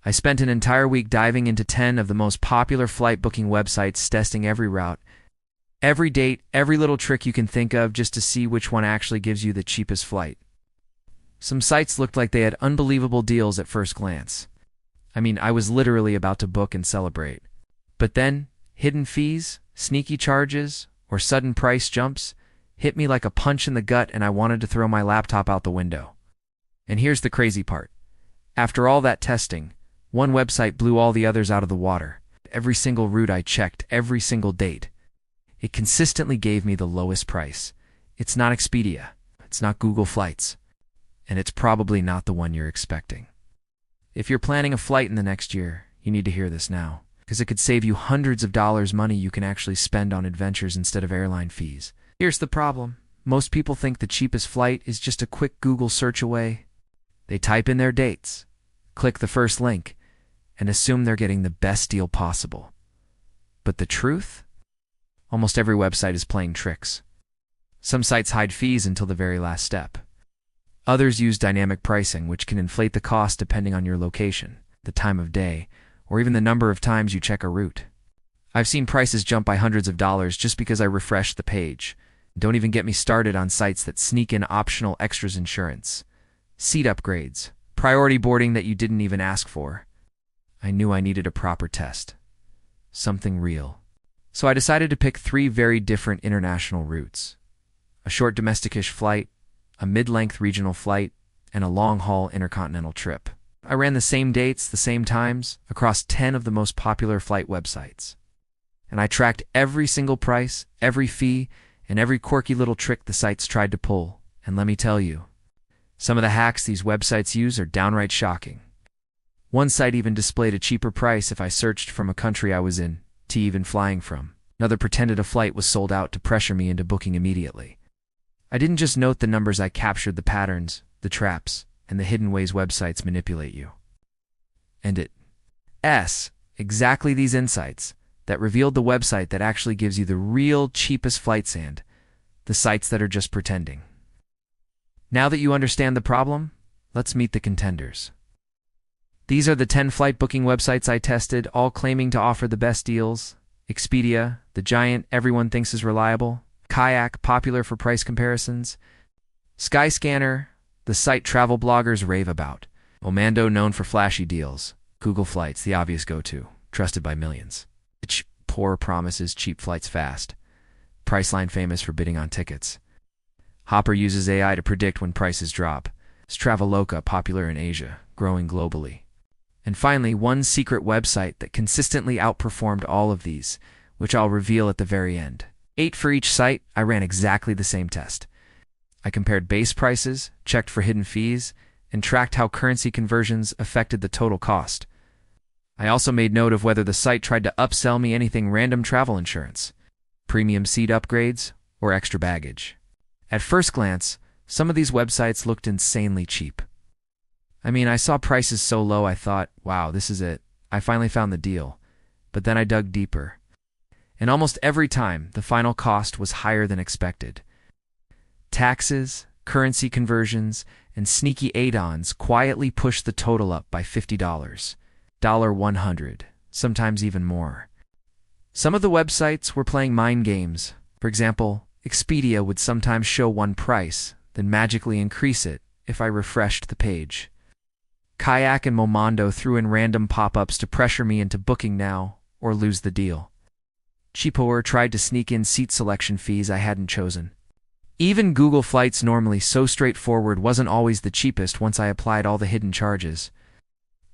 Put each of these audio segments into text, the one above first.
I spent an entire week diving into 10 of the most popular flight booking websites, testing every route, every date, every little trick you can think of just to see which one actually gives you the cheapest flight. Some sites looked like they had unbelievable deals at first glance. I mean, I was literally about to book and celebrate. But then, hidden fees, sneaky charges, or sudden price jumps hit me like a punch in the gut, and I wanted to throw my laptop out the window. And here's the crazy part. After all that testing, one website blew all the others out of the water. Every single route I checked, every single date, it consistently gave me the lowest price. It's not Expedia, it's not Google Flights, and it's probably not the one you're expecting. If you're planning a flight in the next year, you need to hear this now, because it could save you hundreds of dollars money you can actually spend on adventures instead of airline fees. Here's the problem. Most people think the cheapest flight is just a quick Google search away. They type in their dates, click the first link, and assume they're getting the best deal possible. But the truth? Almost every website is playing tricks. Some sites hide fees until the very last step. Others use dynamic pricing, which can inflate the cost depending on your location, the time of day, or even the number of times you check a route. I've seen prices jump by hundreds of dollars just because I refreshed the page. Don't even get me started on sites that sneak in optional extras: insurance, seat upgrades, priority boarding that you didn't even ask for. I knew I needed a proper test. Something real. So I decided to pick 3 very different international routes: a short domestic-ish flight, a mid-length regional flight, and a long-haul intercontinental trip. I ran the same dates, the same times, across 10 of the most popular flight websites. And I tracked every single price, every fee, and every quirky little trick the sites tried to pull. And let me tell you, some of the hacks these websites use are downright shocking. One site even displayed a cheaper price if I searched from a country I was in to even flying from. Another pretended a flight was sold out to pressure me into booking immediately. I didn't just note the numbers, I captured the patterns, the traps, and the hidden ways websites manipulate you. And it's exactly these insights that revealed the website that actually gives you the real cheapest flights, and the sites that are just pretending. Now that you understand the problem, let's meet the contenders. These are the 10 flight booking websites I tested, all claiming to offer the best deals. Expedia, the giant everyone thinks is reliable. Kayak, popular for price comparisons. Skyscanner, the site travel bloggers rave about. Omando, known for flashy deals. Google Flights, the obvious go-to, trusted by millions. Poor promises cheap flights fast. Priceline, famous for bidding on tickets. Hopper uses AI to predict when prices drop. Traveloka, popular in Asia, growing globally. And finally, one secret website that consistently outperformed all of these, which I'll reveal at the very end. 8 for each site. I ran exactly the same test. I compared base prices, checked for hidden fees, and tracked how currency conversions affected the total cost. I also made note of whether the site tried to upsell me anything: random travel insurance, premium seat upgrades, or extra baggage. At first glance, some of these websites looked insanely cheap. I mean, I saw prices so low I thought, wow, this is it. I finally found the deal. But then I dug deeper. And almost every time, the final cost was higher than expected. Taxes, currency conversions, and sneaky add-ons quietly pushed the total up by $50. $100, sometimes even more. Some of the websites were playing mind games. For example, Expedia would sometimes show one price, then magically increase it if I refreshed the page. Kayak and Momando threw in random pop-ups to pressure me into booking now or lose the deal. Cheaper tried to sneak in seat selection fees I hadn't chosen. Even Google Flights, normally so straightforward, wasn't always the cheapest once I applied all the hidden charges.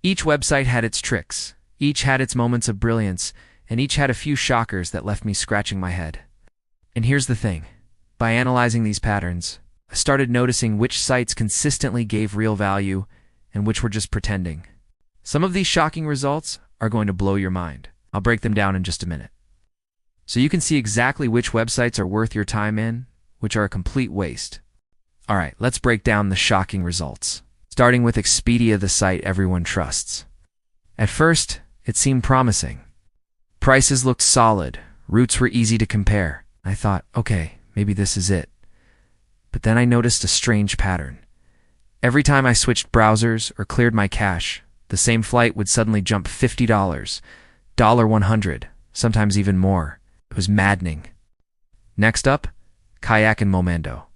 Each website had its tricks, each had its moments of brilliance, and each had a few shockers that left me scratching my head. And here's the thing. By analyzing these patterns, I started noticing which sites consistently gave real value and which were just pretending. Some of these shocking results are going to blow your mind. I'll break them down in just a minute, so you can see exactly which websites are worth your time and which are a complete waste. All right, let's break down the shocking results. Starting with Expedia, the site everyone trusts. At first, it seemed promising. Prices looked solid, routes were easy to compare. I thought, okay, maybe this is it. But then I noticed a strange pattern. Every time I switched browsers or cleared my cache, the same flight would suddenly jump $50, $100, sometimes even more. It was maddening. Next up, Kayak and Momento.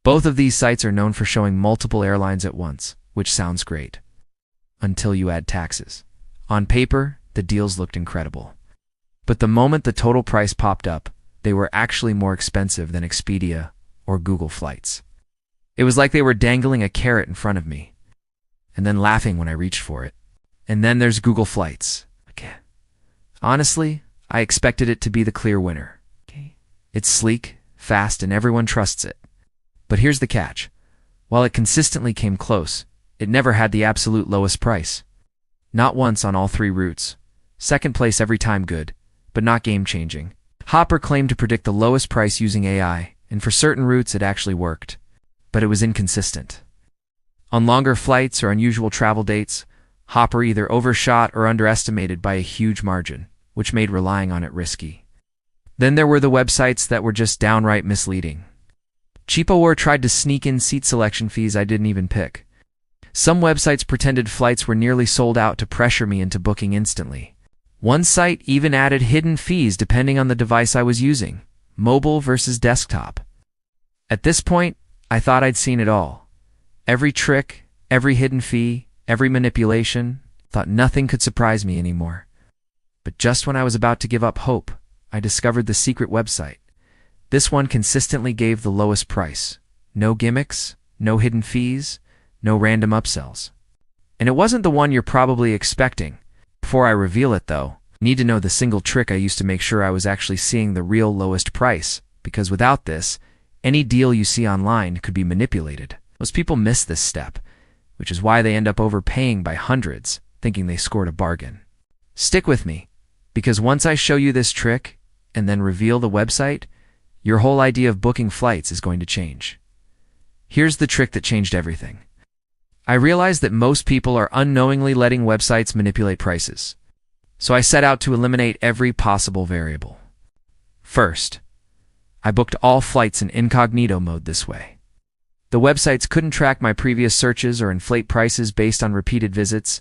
Both of these sites are known for showing multiple airlines at once, which sounds great. Until you add taxes. On paper, the deals looked incredible. But the moment the total price popped up, they were actually more expensive than Expedia or Google Flights. It was like they were dangling a carrot in front of me, and then laughing when I reached for it. And then there's Google Flights. Okay. Honestly, I expected it to be the clear winner. Okay. It's sleek, fast, and everyone trusts it. But here's the catch. While it consistently came close, it never had the absolute lowest price. Not once on all 3 routes. Second place every time good, but not game-changing. Hopper claimed to predict the lowest price using AI, and for certain routes it actually worked. But it was inconsistent. On longer flights or unusual travel dates, Hopper either overshot or underestimated by a huge margin, which made relying on it risky. Then there were the websites that were just downright misleading. CheapOR tried to sneak in seat selection fees I didn't even pick. Some websites pretended flights were nearly sold out to pressure me into booking instantly. One site even added hidden fees depending on the device I was using, mobile versus desktop. At this point, I thought I'd seen it all. Every trick, every hidden fee, every manipulation, thought nothing could surprise me anymore. But just when I was about to give up hope, I discovered the secret website. This one consistently gave the lowest price. No gimmicks, no hidden fees, no random upsells. And it wasn't the one you're probably expecting. Before I reveal it, though, you need to know the single trick I used to make sure I was actually seeing the real lowest price, because without this, any deal you see online could be manipulated. Most people miss this step, which is why they end up overpaying by hundreds, thinking they scored a bargain. Stick with me, because once I show you this trick and then reveal the website, your whole idea of booking flights is going to change. Here's the trick that changed everything. I realized that most people are unknowingly letting websites manipulate prices, so I set out to eliminate every possible variable. First, I booked all flights in incognito mode this way. The websites couldn't track my previous searches or inflate prices based on repeated visits.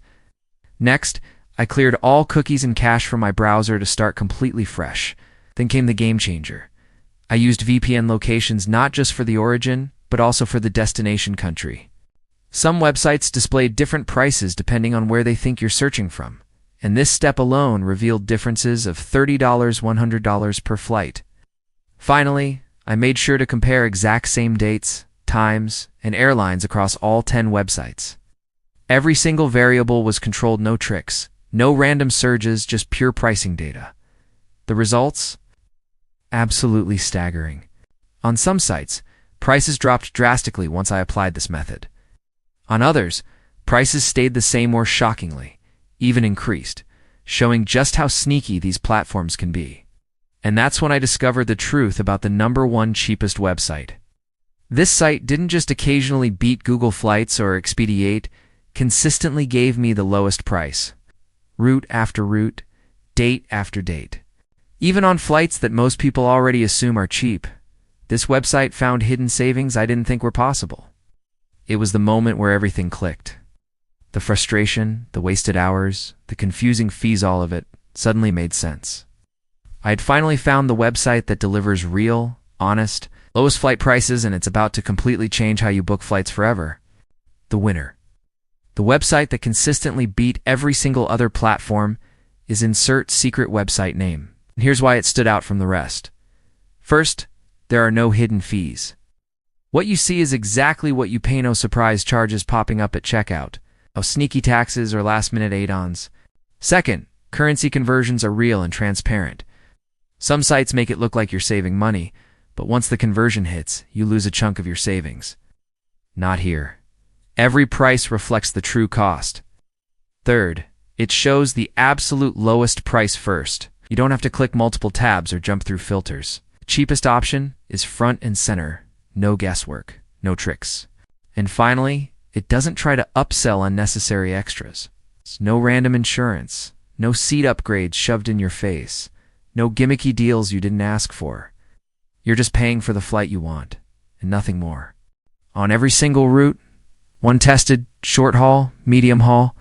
Next, I cleared all cookies and cache from my browser to start completely fresh. Then came the game changer. I used VPN locations not just for the origin, but also for the destination country. Some websites displayed different prices depending on where they think you're searching from, and this step alone revealed differences of $30, $100 per flight. Finally, I made sure to compare exact same dates, times, and airlines across all 10 websites. Every single variable was controlled, no tricks, no random surges, just pure pricing data. The results? Absolutely staggering. On some sites, prices dropped drastically once I applied this method. On others, prices stayed the same or shockingly, even increased, showing just how sneaky these platforms can be. And that's when I discovered the truth about the #1 cheapest website. This site didn't just occasionally beat Google Flights or Expedia, consistently gave me the lowest price. Route after route, date after date. Even on flights that most people already assume are cheap, this website found hidden savings I didn't think were possible. It was the moment where everything clicked. The frustration, the wasted hours, the confusing fees, all of it suddenly made sense. I had finally found the website that delivers real, honest, lowest flight prices, and it's about to completely change how you book flights forever. The winner. The website that consistently beat every single other platform is insert secret website name. And here's why it stood out from the rest. First, there are no hidden fees. What you see is exactly what you pay, no surprise charges popping up at checkout, no sneaky taxes or last-minute add-ons. Second, currency conversions are real and transparent. Some sites make it look like you're saving money, but once the conversion hits, you lose a chunk of your savings. Not here. Every price reflects the true cost. Third, it shows the absolute lowest price first. You don't have to click multiple tabs or jump through filters. The cheapest option is front and center. No guesswork, no tricks. And finally, it doesn't try to upsell unnecessary extras. It's no random insurance, no seat upgrades shoved in your face, no gimmicky deals you didn't ask for. You're just paying for the flight you want, and nothing more. On every single route, one tested, short haul, medium haul,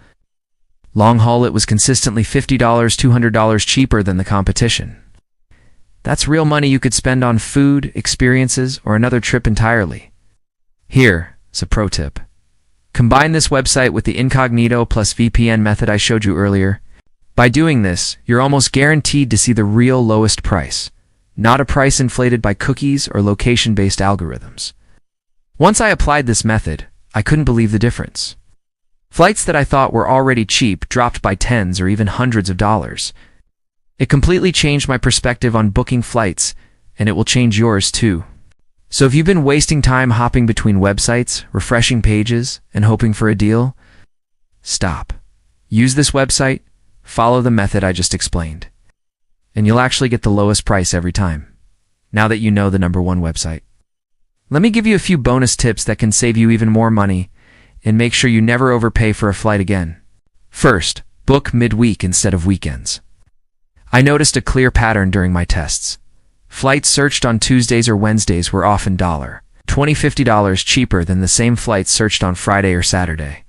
Long haul, it was consistently $50, $200 cheaper than the competition. That's real money you could spend on food, experiences, or another trip entirely. Here's a pro tip. Combine this website with the incognito plus VPN method I showed you earlier. By doing this, you're almost guaranteed to see the real lowest price, not a price inflated by cookies or location-based algorithms. Once I applied this method, I couldn't believe the difference. Flights that I thought were already cheap dropped by tens or even hundreds of dollars. It completely changed my perspective on booking flights, and it will change yours too. So if you've been wasting time hopping between websites, refreshing pages, and hoping for a deal, stop. Use this website, follow the method I just explained, and you'll actually get the lowest price every time, now that you know the #1 website. Let me give you a few bonus tips that can save you even more money and make sure you never overpay for a flight again. First, book midweek instead of weekends. I noticed a clear pattern during my tests. Flights searched on Tuesdays or Wednesdays were often $20, $50 cheaper than the same flights searched on Friday or Saturday.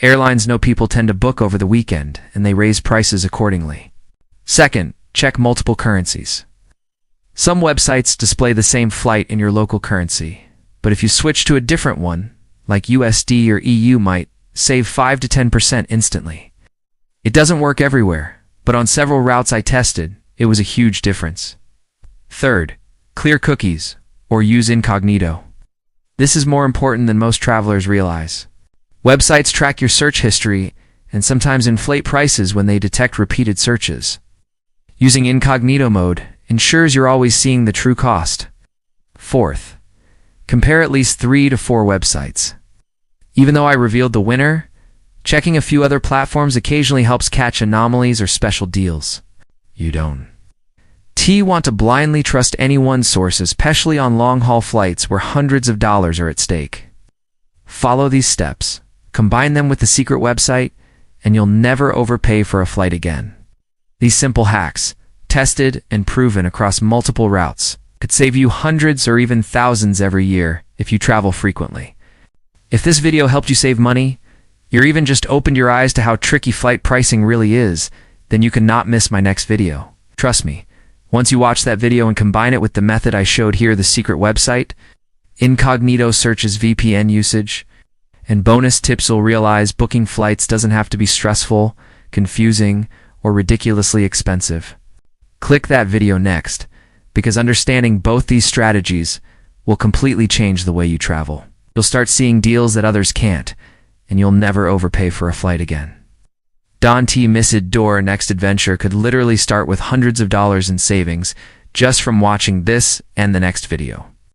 Airlines know people tend to book over the weekend, and they raise prices accordingly. Second, check multiple currencies. Some websites display the same flight in your local currency, but if you switch to a different one, like USD or EU, might save 5 to 10% instantly. It doesn't work everywhere, but on several routes I tested, it was a huge difference. Third, clear cookies or use incognito. This is more important than most travelers realize. Websites track your search history and sometimes inflate prices when they detect repeated searches. Using incognito mode ensures you're always seeing the true cost. Fourth, compare at least 3 to 4 websites. Even though I revealed the winner, checking a few other platforms occasionally helps catch anomalies or special deals. You don't want to blindly trust any one source, especially on long-haul flights where hundreds of dollars are at stake. Follow these steps, combine them with the secret website, and you'll never overpay for a flight again. These simple hacks, tested and proven across multiple routes, could save you hundreds or even thousands every year if you travel frequently. If this video helped you save money, or even just opened your eyes to how tricky flight pricing really is, then you cannot miss my next video. Trust me, once you watch that video and combine it with the method I showed here, the secret website, incognito searches, VPN usage, and bonus tips, you'll realize booking flights doesn't have to be stressful, confusing, or ridiculously expensive. Click that video next, because understanding both these strategies will completely change the way you travel. You'll start seeing deals that others can't, and you'll never overpay for a flight again. Don't miss it. Your next adventure could literally start with hundreds of dollars in savings just from watching this and the next video.